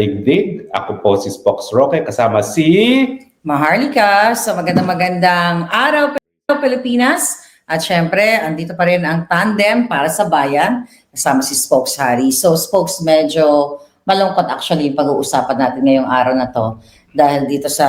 Digdig. Ako po si Spox Roque kasama si Maharlika. So magandang araw Pilipinas. At syempre, andito pa rin ang tandem para sa bayan kasama si Spokes Harry. So Spokes, medyo malungkot actually yung pag-uusapan natin ngayong araw na to dahil dito sa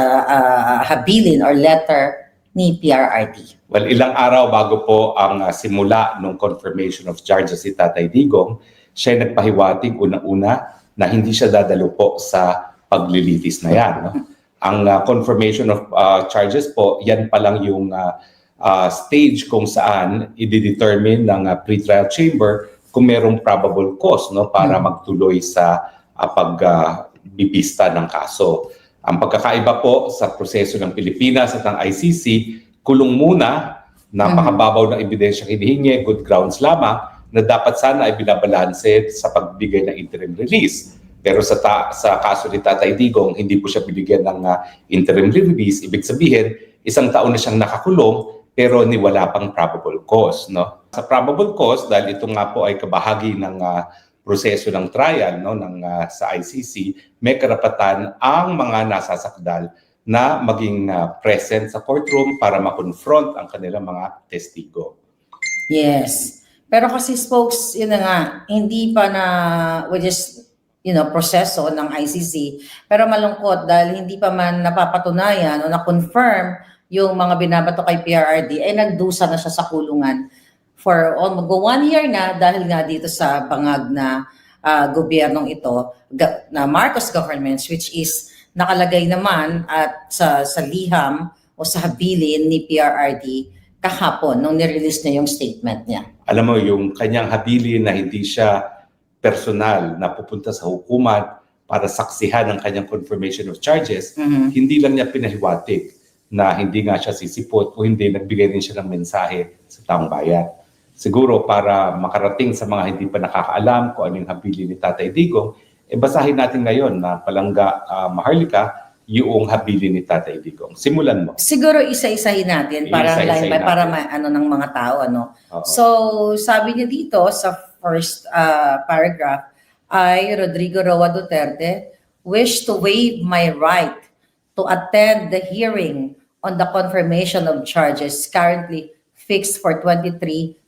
habilin or letter ni PRRD. Well, ilang araw bago po ang simula ng confirmation of charges si Tatay Digong, siya nagpahiwatig unang-una na hindi siya dadalo po sa paglilitis na yan. No? Ang confirmation of charges po, yan pa lang yung stage kung saan i-determine ng pre-trial chamber kung merong probable cause no, para magtuloy sa pagbibista ng kaso. Ang pagkakaiba po sa proseso ng Pilipinas at ng ICC, kulong muna, napakababaw ng ebidensyang hinihingi, good grounds lamang, na dapat sana ay binabalanse sa pagbigay ng interim release. Pero sa kaso ni Tatay Digong, hindi po siya binigyan ng interim release. Ibig sabihin, isang taon na siyang nakakulong pero ni wala pang probable cause. No? Sa probable cause, dahil ito nga po ay kabahagi ng proseso ng trial no, sa ICC, may karapatan ang mga nasasakdal na maging present sa courtroom para makonfront ang kanilang mga testigo. Yes. Pero kasi Spokes, yun na nga, hindi pa na, which is, proseso ng ICC. Pero malungkot dahil hindi pa man napapatunayan o na-confirm yung mga binabato kay PRRD, ay nagdusa na siya sa kulungan for almost 1 year na dahil nga dito sa bangag na gobyernong ito, na Marcos governments, which is nakalagay naman at sa liham o sa habilin ni PRRD kahapon nung nirelease na yung statement niya. Alam mo, yung kanyang habilin na hindi siya personal na pupunta sa hukuman para saksihan ang kanyang confirmation of charges, hindi lang niya pinahiwatig na hindi nga siya sisipot o hindi nagbigay din siya ng mensahe sa taong bayan. Siguro para makarating sa mga hindi pa nakakaalam kung ano yung habilin ni Tatay Digong, basahin natin ngayon na palangga Maharlika yung habilin ni Tatay Digong. Simulan mo. Siguro isa-isahin natin para ng mga tao ano. So sabi niya dito sa first paragraph ay Rodrigo Roa Duterte wish to waive my right to attend the hearing on the confirmation of charges currently fixed for 23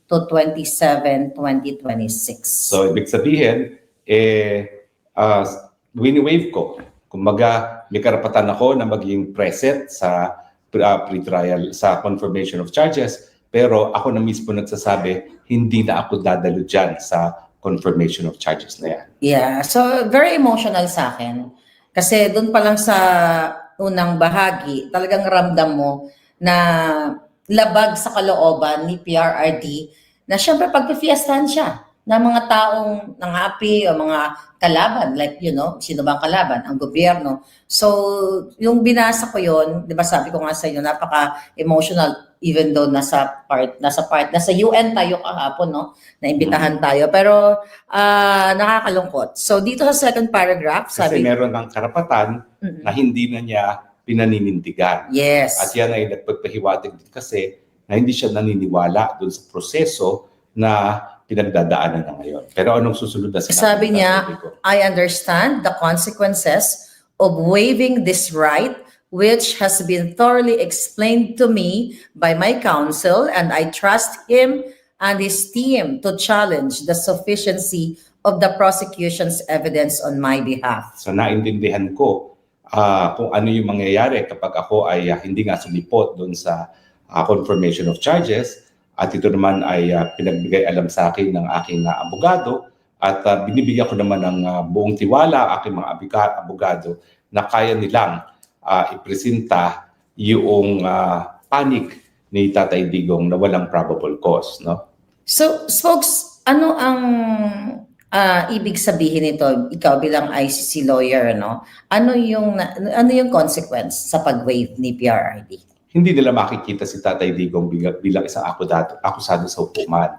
to 27, 2026. So ibig sabihin wini-waive ko. Kumbaga, may karapatan ako na maging present sa pre-trial, sa confirmation of charges, pero ako na mismo nagsasabi, hindi na ako dadalo dyan sa confirmation of charges na yan. Yeah, so very emotional sa akin. Kasi doon pa lang sa unang bahagi, talagang ramdam mo na labag sa kalooban ni PRRD na syempre pagpifiestahan siya ng mga taong nangapi o mga kalaban, like, sino ba ang kalaban? Ang gobyerno. So, yung binasa ko yon, di ba sabi ko nga sa inyo, napaka-emotional, even though nasa UN tayo kahapon, no? Naimbitahan tayo. Pero, nakakalungkot. So, dito sa second paragraph, Kasi meron ng karapatan na hindi na niya pinaninindigan. Yes. At yan ay nagpagpahiwatig din kasi na hindi siya naniniwala doon sa proseso na pinagdadaanan na ngayon. Pero anong susunod na sinabi? Sabi niya, I understand the consequences of waiving this right which has been thoroughly explained to me by my counsel and I trust him and his team to challenge the sufficiency of the prosecution's evidence on my behalf. So naintindihan ko kung ano yung mangyayari kapag ako ay hindi nga sumipot doon sa confirmation of charges. At ito naman ay pinagbigay alam sa akin ng aking abogado at binibigyan ko naman ng buong tiwala aking mga abogado na kaya nilang ipresenta yung panic ni Tatay Digong na walang probable cause. No? So, Spokes, ano ang ibig sabihin nito, ikaw bilang ICC lawyer, no? Ano yung consequence sa pag-waive ni PRRD? Hindi nila makikita si Tatay Digong bilang isang akusado sa hukuman.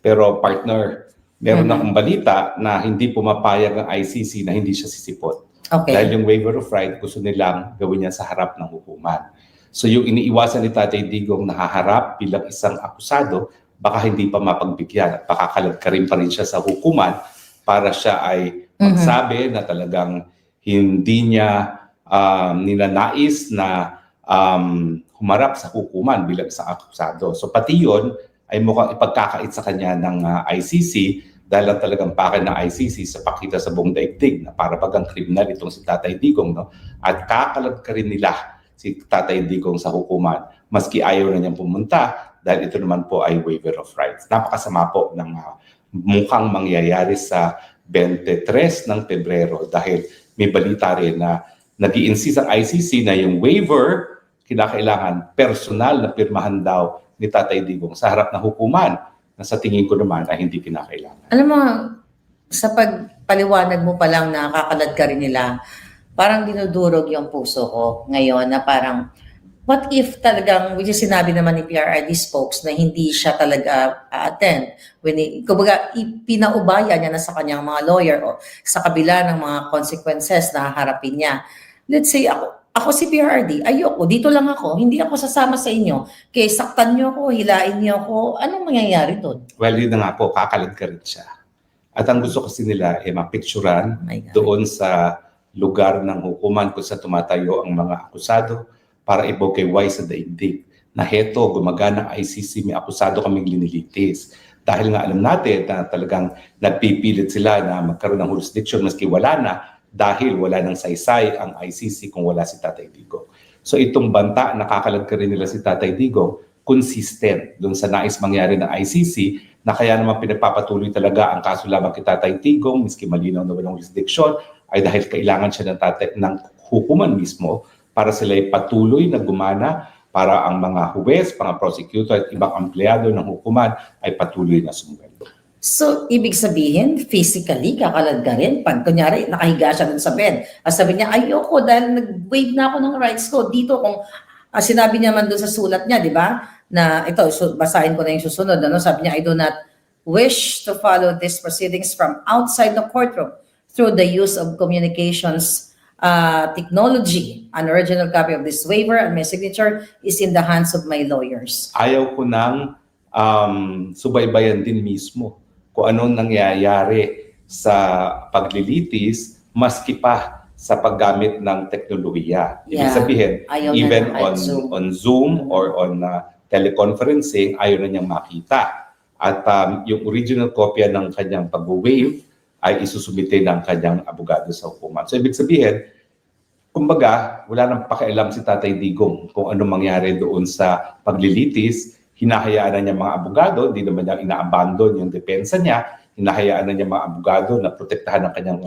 Pero partner, meron akong balita na hindi pumapayag ang ICC na hindi siya sisipot. Okay. Dahil yung waiver of right, gusto nilang gawin niya sa harap ng hukuman. So yung iniiwasan ni Tatay Digong na haharap bilang isang akusado, baka hindi pa mapagbigyan at baka kalagkarin pa rin siya sa hukuman para siya ay magsabi na talagang hindi niya ninanais na humarap sa hukuman bilang isang akusado. So pati yun ay mukhang ipagkakait sa kanya ng ICC dahil lang talagang pake ng ICC sa pakita sa buong daigdig na para bagang kriminal itong si Tatay Digong, no? At kakalag ka rin nila si Tatay Digong sa hukuman maski ayaw na niyang pumunta dahil ito naman po ay waiver of rights. Napakasama po ng mukhang mangyayari sa 23 ng Pebrero dahil may balita rin na nag-i-insist ang ICC na yung waiver kinakailangan personal na pirmahan daw ni Tatay Digong sa harap ng hukuman na sa tingin ko naman ay hindi kinakailangan. Alam mo, sa pagpaliwanag mo pa lang na kakalad ka rin nila, parang dinudurog yung puso ko ngayon na parang, what if talagang, which is sinabi naman ni PRRD spokes na hindi siya talaga attend. Kumbaga, pinaubaya niya na sa kanyang mga lawyer o sa kabila ng mga consequences na harapin niya. Let's say, ako si PRRD, ayoko, dito lang ako, hindi ako sasama sa inyo. Kaya saktan niyo ako, hilain niyo ako, anong mangyayari doon? Well, yun na nga po, kakalad ka rin siya. At ang gusto kasi nila ay mapicturan doon sa lugar ng hukuman kung saan tumatayo ang mga akusado para ibokeway sa daigdig na heto, gumagana ang ICC, may akusado kaming linilitis. Dahil nga alam natin na talagang nagpipilit sila na magkaroon ng jurisdiction maski wala na dahil wala nang saysay ang ICC kung wala si Tatay Digong. So itong banta, nakakalad ka rin nila si Tatay Digong, consistent doon sa nais mangyari ng ICC na kaya naman pinagpapatuloy talaga ang kaso lamang kay Tatay Digong, miski malinaw na walang jurisdiction, ay dahil kailangan siya ng hukuman mismo para sila ay patuloy na gumana para ang mga huwes, mga prosecutor at ibang empleyado ng hukuman ay patuloy na sumweldo. So, ibig sabihin, physically, kakalad ka rin. Pag kunyari, nakahiga siya dun sa bed. At sabi niya, ayoko dahil nag-waive na ako ng rights ko. Dito, kung sinabi niya man dun sa sulat niya, di ba? Na ito, basahin ko na yung susunod. Ano? Sabi niya, I do not wish to follow these proceedings from outside the courtroom through the use of communications technology. An original copy of this waiver and my signature is in the hands of my lawyers. Ayaw ko nang subaybayan din mismo kung anong nangyayari sa paglilitis maski pa sa paggamit ng teknolohiya. Ibig sabihin, Ayaw even na on Zoom or on teleconferencing, ayaw na niyang makita. At yung original kopya ng kanyang pag-waive ay isusumite ng kanyang abogado sa hukuman. So ibig sabihin, kumbaga, wala nang pakialam si Tatay Digong kung anong mangyari doon sa paglilitis. Hinahayaan na niya mga abogado, hindi naman niya ina-abandon yung depensa niya. Hinahayaan na niya mga abogado na protektahan ang kanyang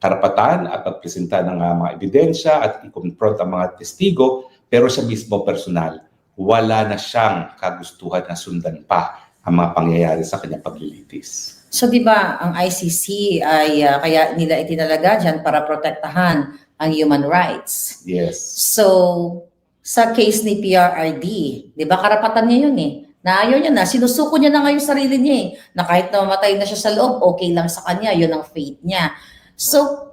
karapatan at magpresenta ng mga ebidensya at i-confront ang mga testigo. Pero siya mismo personal, wala na siyang kagustuhan na sundan pa ang mga pangyayari sa kanyang paglilitis. So, di ba, ang ICC ay kaya nila itinalaga dyan para protektahan ang human rights. Yes. So, sa case ni PRRD, di ba, karapatan niya yun eh. Na ayaw niya na, sinusuko niya na ngayon sarili niya eh. Na kahit namatay na siya sa loob, okay lang sa kanya, yun ang fate niya. So,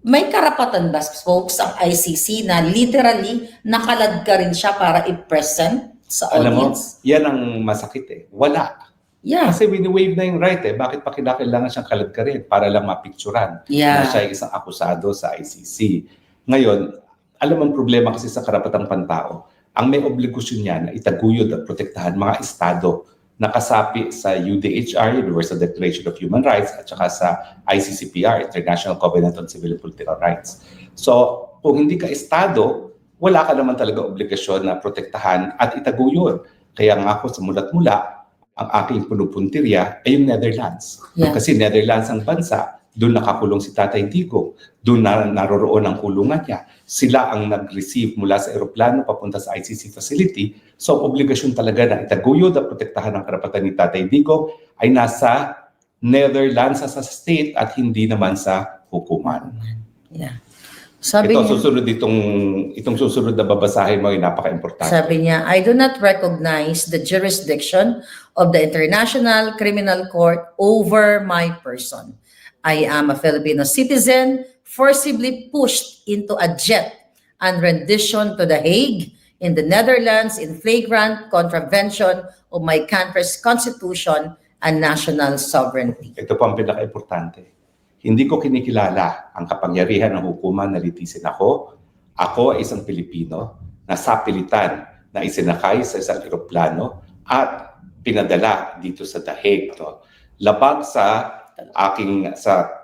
may karapatan ba, folks, ang ICC na literally nakalad ka rin siya para i-present sa audience? Alam mo, yan ang masakit eh. Wala. Yeah. Kasi wini-waive na yung right eh. Bakit pa kinakailangan siyang kalad ka rin para lang mapicturan na siya ay isang akusado sa ICC. Ngayon, alam ang problema kasi sa karapatang pantao, ang may obligasyon niya na itaguyod at protektahan mga estado na kasapi sa UDHR, Universal Declaration of Human Rights, at saka sa ICCPR, International Covenant on Civil and Political Rights. So, kung hindi ka estado, wala ka naman talaga obligasyon na protektahan at itaguyod. Kaya nga ako sa mulat-mula, ang aking punupuntirya ay yung Netherlands. Yeah. Kasi Netherlands ang bansa, doon nakakulong si Tatay Digong, doon naroroon ang kulungan niya. Sila ang nag-receive mula sa eroplano papunta sa ICC facility. So, obligasyon talaga na itaguyod at protektahan ng karapatan ni Tatay Digong ay nasa Netherlands sa state at hindi naman sa hukuman. Yeah. Sabi Ito, niya, itong susunod na babasahin mo ay napaka-importante. Sabi niya, I do not recognize the jurisdiction of the International Criminal Court over my person. I am a Filipino citizen, forcibly pushed into a jet and rendition to The Hague in the Netherlands in flagrant contravention of my country's constitution and national sovereignty. Ito po ang pinaka-importante. hindi ko kinikilala ang kapangyarihan ng hukuman na litisin ako. Ako ay isang Pilipino na sapilitan na isinakay sa isang eroplano at pinadala dito sa The Hague. No? Labag sa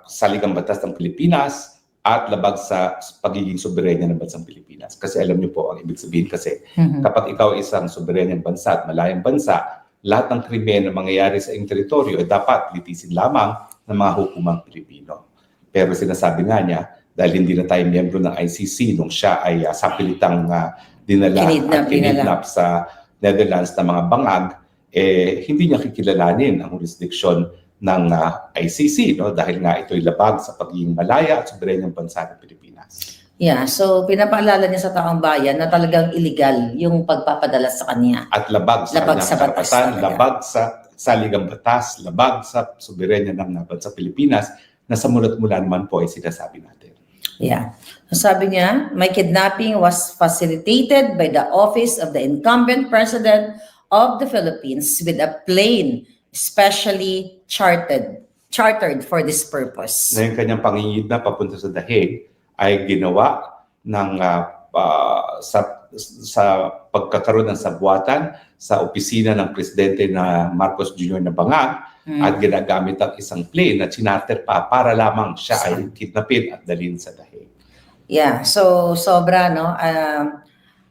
saligang batas ng Pilipinas at labag sa pagiging soberenya ng bansang Pilipinas. Kasi alam niyo po, ang ibig sabihin kasi, kapag ikaw isang soberenyang bansa at malayang bansa, lahat ng krimen na mangyayari sa iyong teritoryo ay dapat litisin lamang ng mga hukumang Pilipino. Pero sinasabi nga niya, dahil hindi na tayo miyembro ng ICC nung siya ay sapilitang dinala at kinidnap sa Netherlands na mga bangag, hindi niya kikilalanin ang jurisdiksyon ng ICC, no? Dahil nga ito'y labag sa pagiging malaya at soberenyang bansa ng Pilipinas. Yeah, so pinapaalala niya sa taong bayan na talagang illegal yung pagpapadala sa kanya. At labag sa Labag kanyang sa batas karapatan, talaga. labag sa saligang batas, labag sa soberenya ng bansa Pilipinas na sa mulat mula naman po ay sinasabi natin. Yeah. Sabi niya, my kidnapping was facilitated by the office of the incumbent president of the Philippines with a plane specially chartered for this purpose. Na yung kanyang pangingid na papunta sa The Hague ay ginawa ng sa pagkakaroon ng sabwatan sa opisina ng presidente na Marcos Jr. na bangag at ginagamit ang isang plane na charter pa para lamang siya ay kidnapin at dalhin sa The Hague. Yeah, so sobra, no?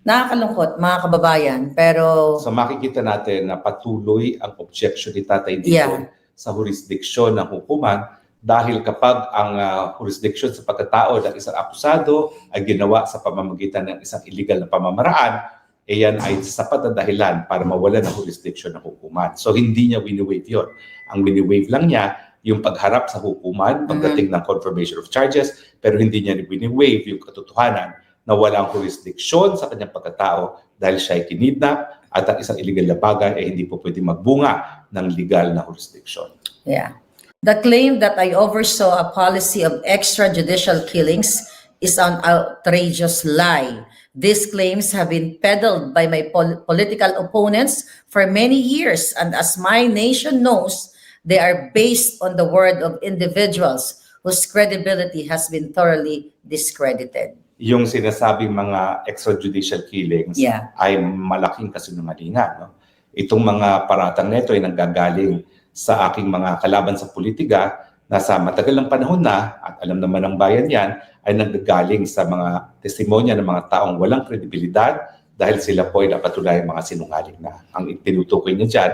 Nakakalungkot, mga kababayan, pero So makikita natin na patuloy ang objection ni Tatay Digong sa jurisdiksyon ng hukuman dahil kapag ang jurisdiksyon sa pagkatao ng isang akusado ay ginawa sa pamamagitan ng isang illegal na pamamaraan, yan ay sapat na dahilan para mawala ng jurisdiksyon ng hukuman. So hindi niya wini-waive yun. Ang wini-waive lang niya yung pagharap sa hukuman pagdating ng confirmation of charges, pero hindi niya wini-waive yung katotohanan na walang jurisdiksyon sa kanyang pagkatao dahil siya ay kinidnap at ang isang illegal na bagay ay hindi po pwede magbunga ng legal na jurisdiksyon. yeah. The claim that I oversaw a policy of extrajudicial killings is an outrageous lie. These claims have been peddled by my political opponents for many years, and as my nation knows, they are based on the word of individuals whose credibility has been thoroughly discredited. Yung sinasabing mga extrajudicial killings ay malaking kasinungalingan. No? Itong mga paratang nito ay nanggagaling sa aking mga kalaban sa politika na sa matagal ng panahon na, at alam naman ng bayan yan, ay nanggagaling sa mga testimonya ng mga taong walang kredibilidad dahil sila po ay napatunayang mga sinungaling na. Ang tinutukoy niya dyan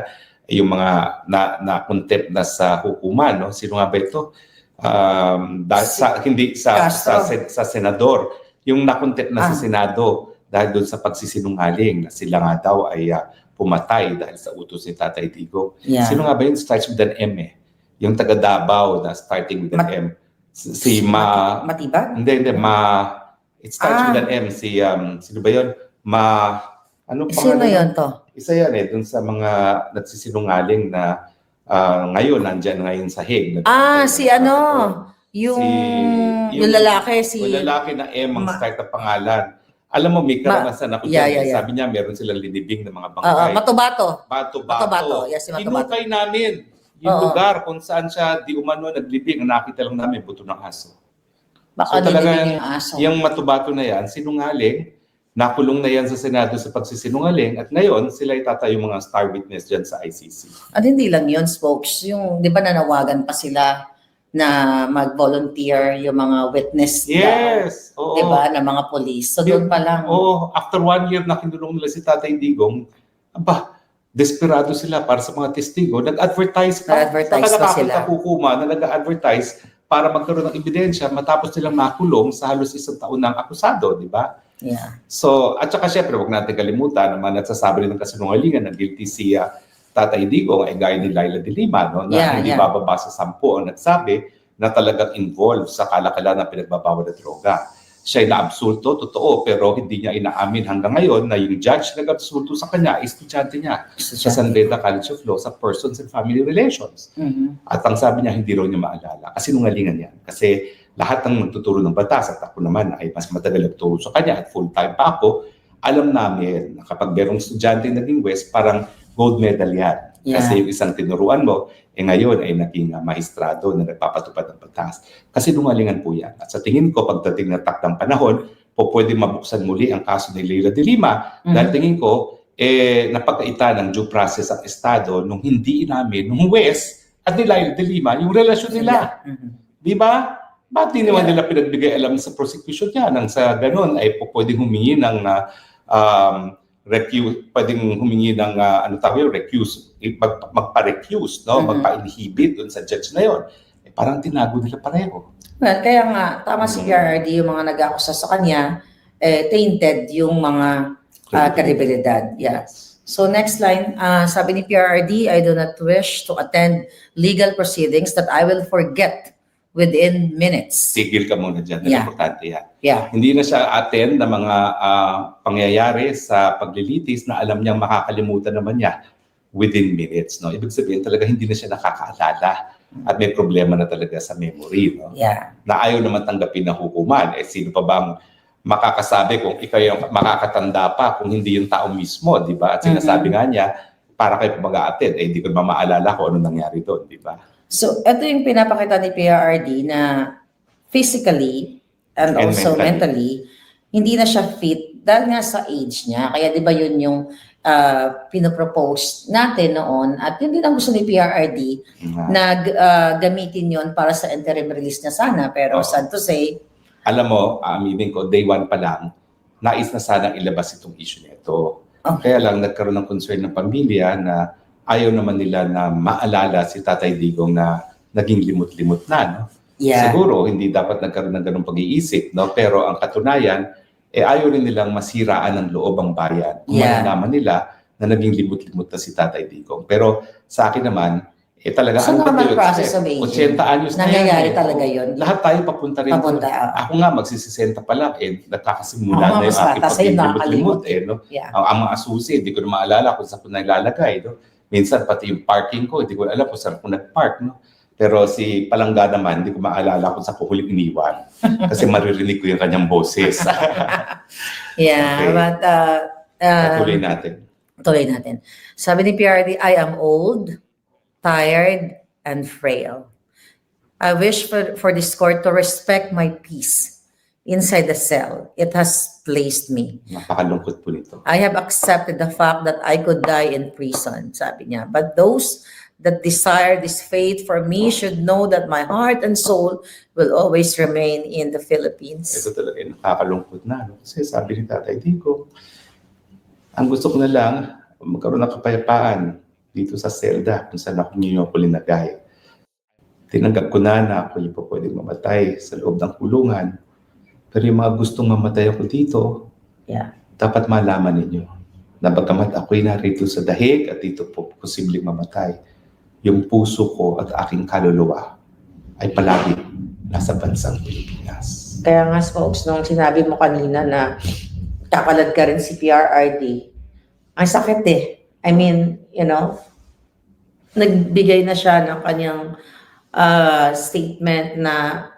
ay yung mga na-contempt na sa hukuman. No? Sino nga ba ito? Sa senador. Yung nakontempt na sa Senado dahil doon sa pagsisinungaling na sila nga daw ay pumatay dahil sa utos ni Tatay Digong. Yeah. Sino nga ba yun? Starts with an M eh. Yung taga Davao na starting with an M. Matibag? Hindi. It starts with an M. Sino ba yun? Ano Sino yun to? Isa yan eh. Doon sa mga nagsisinungaling na ngayon, nandyan ngayon sa Hague. Yung lalaki, yung lalaki na M ang start na pangalan. Alam mo, may karanasan ako dyan. Sabi niya, meron silang linibing ng mga bangkay. Matubato. Bato-bato. Yes, si Matubato. Hinukay namin yung lugar kung saan siya di umano naglibing. Nakita lang namin, buto ng aso. Baka so talaga, yung aso. Yung Matubato na yan, sinungaling, nakulong na yan sa Senado sa pagsisinungaling, at ngayon, sila itatayong mga star witness dyan sa ICC. At hindi lang yun, folks. Yung, di ba nanawagan pa sila na mag-volunteer yung mga witness Yes. daw, di ba, na mga police. So doon pa lang. After 1 year na kinulong nila si Tatay Digong, desperado sila para sa mga testigo. Nag-advertise pa. Nag-advertise pa sila. Hukuma na nag-advertise para magkaroon ng ebidensya matapos nilang makulong sa halos 1 taon ng akusado, di ba? Yeah. So, at saka syempre, huwag natin kalimutan naman nagsasabi rin ng kasinungalingan na guilty si Tatay Digong ay gaya ni Laila de Lima, no? Na hindi bababa sa 10 ang nagsabi na talagang involved sa kalakalan ng pinagbabawal na droga. Siya ay naabsulto, totoo, pero hindi niya inaamin hanggang ngayon na yung judge na nag-absulto sa kanya, estudyante niya sa San Beda College of Law sa Persons and Family Relations. At ang sabi niya, hindi raw niya maalala. Kasi nungalingan yan. Kasi lahat ng magtuturo ng batas, at ako naman ay mas matagal nagturo sa kanya at full-time pa ako, alam namin na kapag merong estudyante naging West, parang gold medal yan. Kasi yung isang tinuruan mo, ngayon ay naging maestrado na nagpapatupad ng batas. Kasi lungalingan po yan. At sa tingin ko, pagdating ng takdang panahon, pwede mabuksan muli ang kaso ni Leila de Lima. Dahil tingin ko, napagkaita ng due process ang Estado nung hindi inamin, nung Wes at ni Leila de Lima, yung relasyon nila. Di ba? Ba't di naman nila pinagbigay alam sa prosecution niya? Nang sa ganun ay pwedeng humingi ng pwedeng humingi ng recuse, magpa-recuse, no? Magpa-inhibit dun sa judge na yon. Parang tinago nila pareho. Well, kaya nga, tama si PRRD, yung mga nag-akusa sa kanya, tainted yung mga kredibilidad. Yes. So next line, sabi ni PRRD, I do not wish to attend legal proceedings that I will forget within minutes. Tigil ka muna dyan. Yeah. Importante yan. Yeah. Hindi na siya attend ng mga pangyayari sa paglilitis na alam niyang makakalimutan naman niya within minutes. No? Ibig sabihin talaga hindi na siya nakakaalala at may problema na talaga sa memory. No? Yeah. Na ayaw naman tanggapin ng hukuman. Sino pa bang makakasabi kung ikaw yung makakatanda pa kung hindi yung tao mismo, di ba? At sinasabi nga niya, para kayo mag-a-attend, hindi ko naman maalala kung ano nangyari doon, di ba? So, ito yung pinapakita ni PRRD na physically and also mentally, hindi na siya fit dahil nga sa age niya. Kaya di ba yun yung pinopropose natin noon at yun din ang gusto ni PRRD na gamitin yon para sa interim release niya sana. Pero sad to say, alam mo, aminin ko, day one pa lang, nais na sanang ilabas itong issue nito. Kaya lang nagkaroon ng concern ng pamilya na ayaw naman nila na maalala si Tatay Digong na naging limot-limot na. No? Yeah. Siguro, hindi dapat nagkaroon ng ganung pag-iisip. No? Pero ang katunayan, ayaw rin nilang masiraan ng loob ang bayan. Kung malalaman nila na naging limot-limot na si Tatay Digong. Pero sa akin naman, talaga so normal process of aging. 80 anyos na nangyayari talaga yun. Lahat tayo papunta rin. Ako nga, magsisisenta pa lang, nagkakasimula na yung aking pag-limot-limot. No? Yeah. Ang mga susi, hindi ko na maalala kung saan ko nailalagay. No? Minsan, pati yung parking ko, hindi ko alam kung saan ko nag-park. No? Pero si Palangga naman, hindi ko maalala kung saan ko huling iniwan. Kasi maririnig ko yung kanyang boses. Yeah, okay. But tuloy natin. Sabi ni PRD, I am old, tired, and frail. I wish for this court to respect my peace inside the cell it has placed me. Napakalungkot po nito. I have accepted the fact that I could die in prison, sabi niya. But those that desire this fate for me should know that my heart and soul will always remain in the Philippines. Ito talaga nakakalungkot na. No? Kasi sabi ni Tatay Digong, ang gusto ko na lang, magkaroon ng kapayapaan dito sa selda kung saan ako linagay. Tinanggap ko na ako yung pwedeng mamatay sa loob ng kulungan. Pero yung mga gustong mamatay ako dito, dapat malaman ninyo na bagamat ako'y narito sa dahig at dito po posibleng mamatay, yung puso ko at aking kaluluwa ay palagi nasa bansang Pilipinas. Kaya nga, folks, nung sinabi mo kanina na kakalad ka rin si PRRD, ang sakit eh. I mean, you know, nagbigay na siya ng kanyang statement na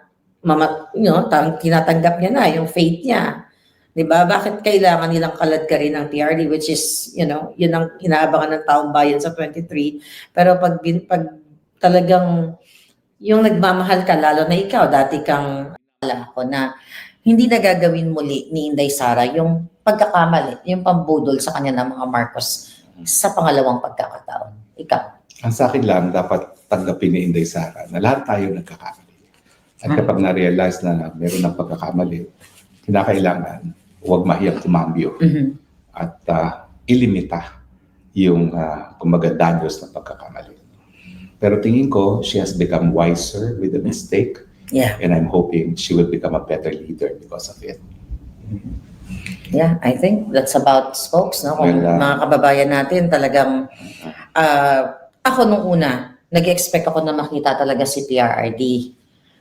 tinatanggap niya na yung fate niya. 'Di ba? Bakit kailangan nilang kalad ka rin ng PRD, which is, you know, yun ang inaabangan ng taong bayan sa 23. Pero pag talagang yung nagmamahal ka, lalo na ikaw, dati kang alam ko na hindi na gagawin muli ni Inday Sara yung pagkakamali, yung pambudol sa kanya ng mga Marcos sa pangalawang pagkakataon. Ikaw. Ang sa akin lang, dapat tanggapin ni Inday Sara na lahat tayo nagkakamali. At kapag na-realize na meron ng pagkakamali, kinakailangan huwag mahiyang kumambyo at ilimita yung kumbaga danyos ng pagkakamali. Pero tingin ko, she has become wiser with the mistake. Yeah. And I'm hoping she will become a better leader because of it. Yeah, I think that's about folks, no? Kung mga kababayan natin talagang ako nung una, nag-expect ako na makita talaga si PRRD.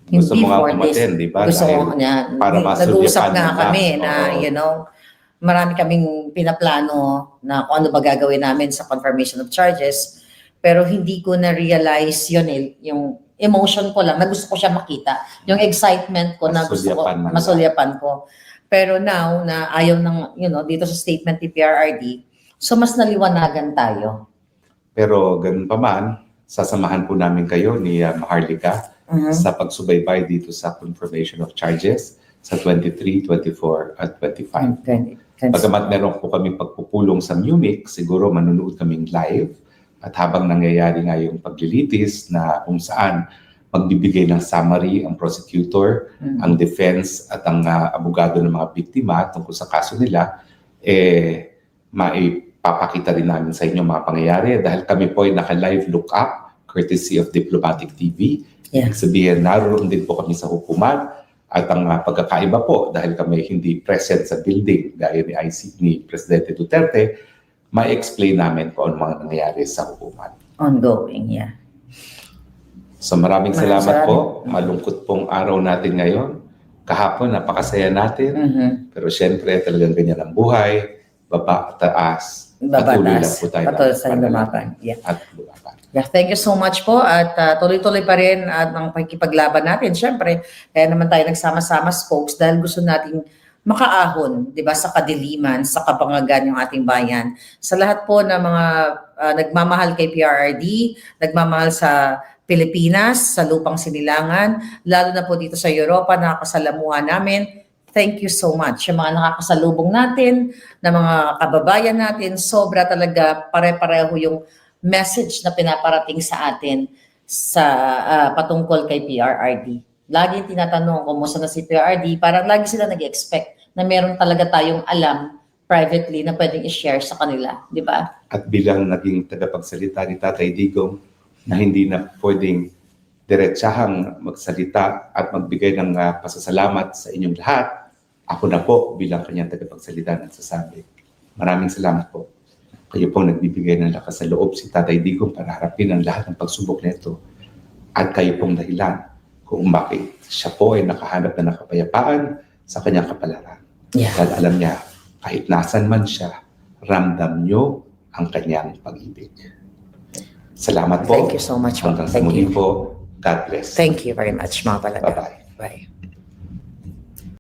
Gusto mo nga kumatin, di ba? Gusto ko niya. Nag-uusap nga kami na, you know, marami kaming pinaplano na kung ano ba gagawin namin sa confirmation of charges. Pero hindi ko na-realize yun eh, yung emotion ko lang, na gusto ko siya makita. Yung excitement ko na gusto ko, masulyapan ko. Pero now, na ayaw ng, you know, dito sa statement ni PRRD, so mas naliwanagan tayo Pero ganun pa man, sasamahan po namin kayo ni Maharlika sa pagsubaybay dito sa confirmation of charges sa 23, 24 at 25. Bagamat meron po kami pagpupulong sa Munich, siguro manunood kaming live at habang nangyayari nga yung paglilitis na kung saan magbibigay ng summary ang prosecutor, ang defense at ang abogado ng mga biktima tungkol sa kaso nila, maipapakita rin namin sa inyo mga pangyayari dahil kami po ay naka-live look up courtesy of Diplomatic TV. Ibig sabihin, naroon din po kami sa hukuman at ang pagkakaiba po dahil kami hindi present sa building gaya ni ni Presidente Duterte, ma-explain namin kung ano mga nangyayari sa hukuman. Ongoing, yeah. So maraming salamat po. Malungkot pong araw natin ngayon. Kahapon, napakasaya natin. Pero syempre, talagang ganyan ang buhay. Baba, taas. Patuloy lang po tayo. Patuloy sa lumaban. Yeah. At lumaban. Yeah, thank you so much po. At tuloy-tuloy pa rin at ang pagkipaglaban natin. Syempre, kaya naman tayo nagsama-sama, spokes, dahil gusto nating makaahon, di ba, sa kadiliman, sa kabangagan yung ating bayan. Sa lahat po ng mga nagmamahal kay PRRD, nagmamahal sa Pilipinas, sa lupang sinilangan, lalo na po dito sa Europa, nakakasalamuhan namin. Thank you so much. Yung mga nakakasalubong natin, na mga kababayan natin, sobra talaga pare-pareho yung message na pinaparating sa atin sa patungkol kay PRRD. Lagi tinatanong kumusta na si PRRD, parang lagi sila nag-expect na meron talaga tayong alam privately na pwedeng i-share sa kanila, di ba? At bilang naging tagapagsalita ni Tatay Digong, na hindi na pwedeng diretsahang magsalita at magbigay ng pasasalamat sa inyong lahat, ako na po bilang kanyang tagapagsalita nagsasabi. Maraming salamat po. Kayo pong nagbibigay ng lakas sa loob si Tatay Digong para harapin ang lahat ng pagsubok nito. At kayo pong dahilan kung bakit siya po ay nakahanap na ng kapayapaan sa kanyang kapalaran. Yeah. Dahil alam niya, kahit nasan man siya, ramdam niyo ang kanyang pag-ibig. Salamat po. Thank you so much. Hanggang sa muli po. God bless. Thank you very much, mga palaga. Bye-bye. Bye.